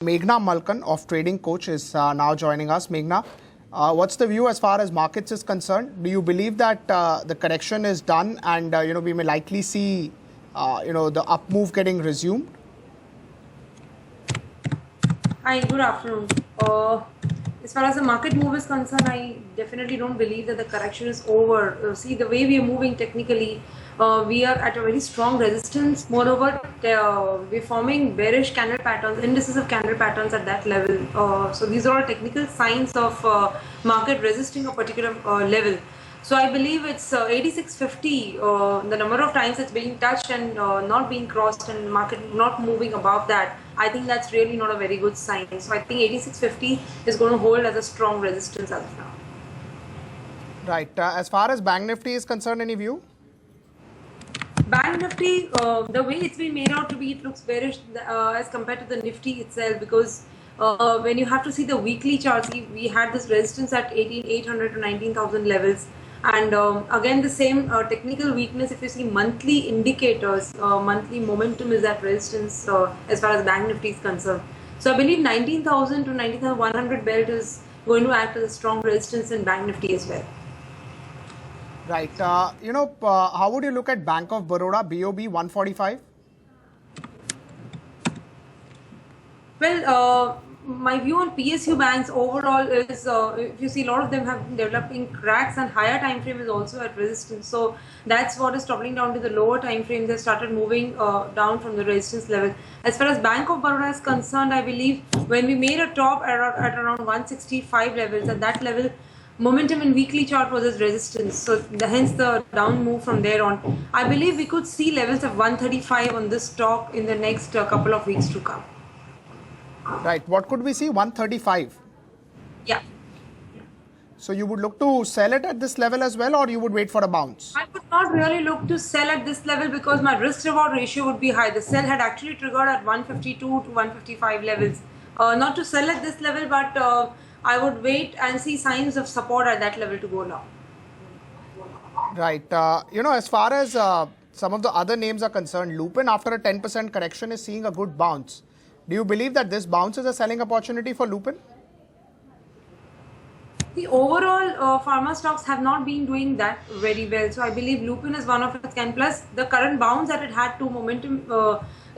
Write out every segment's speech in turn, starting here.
Meghna Malkan of Trading Coach is now joining us. Meghna, what's the view as far as markets is concerned? Do you believe that the correction is done and we may likely see the up move getting resumed? Hi, good afternoon. As far as the market move is concerned, I definitely don't believe that the correction is over. See, the way we are moving technically, we are at a very strong resistance. Moreover, we're forming bearish candle patterns, indecisive candle patterns at that level. So these are all technical signs of market resisting a particular level. So I believe it's 8650, the number of times it's being touched and not being crossed and market not moving above that. I think that's really not a very good sign. So I think 8650 is going to hold as a strong resistance as of now. Right. As far as Bank Nifty is concerned, any view? Bank Nifty, the way it's been made out to be, it looks bearish as compared to the Nifty itself, because when you have to see the weekly charts, we had this resistance at 18,800 to 19,000 levels. And again, the same technical weakness, if you see monthly indicators, monthly momentum is at resistance as far as Bank Nifty is concerned. So I believe 19,000 to 19,100 belt is going to act as a strong resistance in Bank Nifty as well. Right. How would you look at Bank of Baroda, BOB 145? Well, my view on PSU banks overall is, if you see, a lot of them have been developing cracks, and higher time frame is also at resistance. So that's what is toppling down to the lower time frame. They started moving down from the resistance level. As far as Bank of Baroda is concerned, I believe when we made a top at around 165 levels, at that level, momentum in weekly chart was as resistance. So hence the down move from there on. I believe we could see levels of 135 on this stock in the next couple of weeks to come. Right. What could we see? 135? Yeah. So you would look to sell it at this level as well, or you would wait for a bounce? I would not really look to sell at this level because my risk reward ratio would be high. The sell had actually triggered at 152 to 155 levels. Not to sell at this level, but I would wait and see signs of support at that level to go long. Right. As far as some of the other names are concerned, Lupin after a 10% correction is seeing a good bounce. Do you believe that this bounce is a selling opportunity for Lupin? The overall pharma stocks have not been doing that very well. So I believe Lupin is one of its kind. Plus, the current bounce that it had to momentum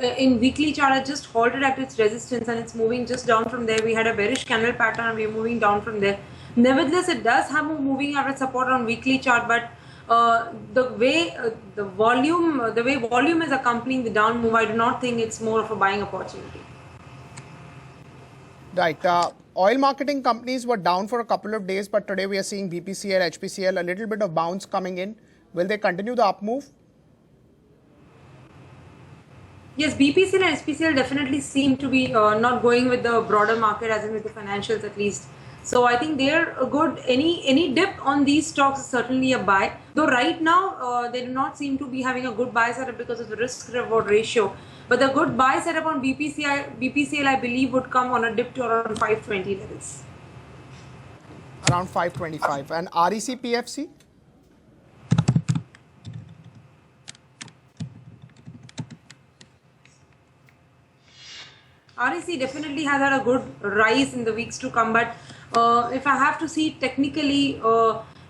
in weekly chart has just halted at its resistance and it's moving just down from there. We had a bearish candle pattern and we're moving down from there. Nevertheless, it does have a moving average support on weekly chart, but the way volume is accompanying the down move, I do not think it's more of a buying opportunity. Right. Oil marketing companies were down for a couple of days, but today we are seeing BPCL, HPCL, a little bit of bounce coming in. Will they continue the up move? Yes, BPCL and HPCL definitely seem to be not going with the broader market, as in with the financials at least. So I think they're a good, any dip on these stocks is certainly a buy. Though right now they do not seem to be having a good buy setup because of the risk reward ratio. But the good buy setup on BPCL I believe would come on a dip to around 520 levels. Around 525. And REC PFC? REC definitely has had a good rise in the weeks to come, but if I have to see technically,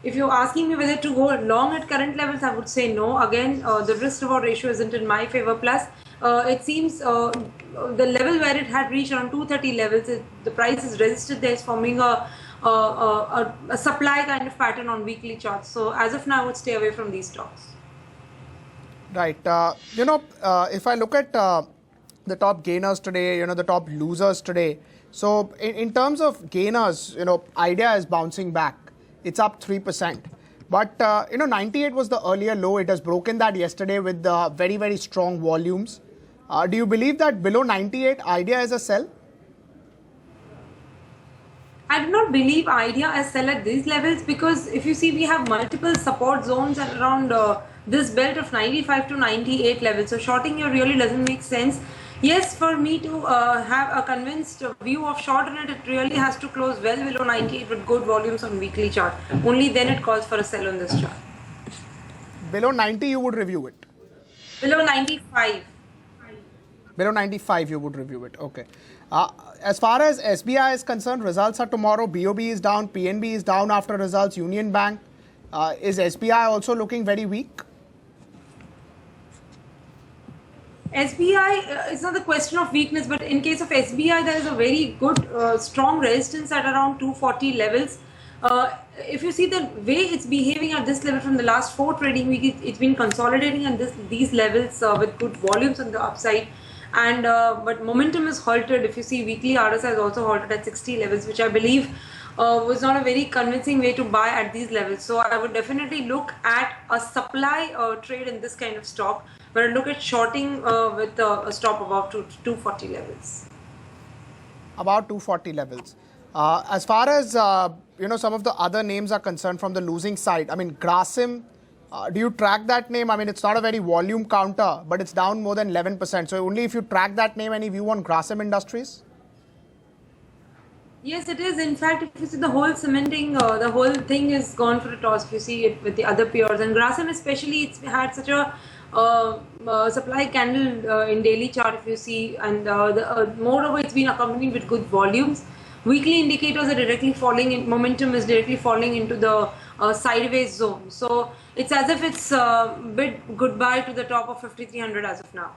if you're asking me whether to go long at current levels, I would say no. Again, the risk reward ratio isn't in my favor. Plus, it seems the level where it had reached around 230 levels, the price is resisted there, is forming a supply kind of pattern on weekly charts. So as of now, I would stay away from these stocks. Right. If I look at the top gainers today, the top losers today. So in terms of gainers, Idea is bouncing back. It's up 3%. But, 98 was the earlier low. It has broken that yesterday with very, very strong volumes. Do you believe that below 98, Idea is a sell? I do not believe Idea is sell at these levels because if you see, we have multiple support zones at around this belt of 95 to 98 levels. So shorting here really doesn't make sense. Yes, for me to have a convinced view of short in it, it really has to close well below 98 with good volumes on weekly chart. Only then it calls for a sell on this chart. Below 90, you would review it? Below 95. Below 95, you would review it. Okay. As far as SBI is concerned, results are tomorrow. BOB is down, PNB is down after results, Union Bank. Is SBI also looking very weak? SBI, it's not the question of weakness, but in case of SBI, there is a very good, strong resistance at around 240 levels. If you see the way it's behaving at this level from the last 4 trading weeks, it's been consolidating at these levels with good volumes on the upside. And but momentum is halted. If you see weekly RSI has also halted at 60 levels, which I believe was not a very convincing way to buy at these levels. So I would definitely look at a supply trade in this kind of stock, but I look at shorting with a stop above 240 levels. About 240 levels. As far as some of the other names are concerned from the losing side, I mean, Grasim, do you track that name? I mean, it's not a very volume counter, but it's down more than 11%. So only if you track that name, any view on Grasim Industries? Yes, it is. In fact, if you see the whole cementing, the whole thing is gone for a toss. If you see it with the other peers, and Grasim especially, it's had such a supply candle in daily chart. If you see, and moreover, it's been accompanied with good volumes. Weekly indicators are directly falling in, momentum is directly falling into the sideways zone. So it's as if it's bid goodbye to the top of 5,300 as of now.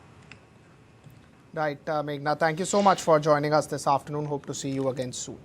Right, Meghna, thank you so much for joining us this afternoon. Hope to see you again soon.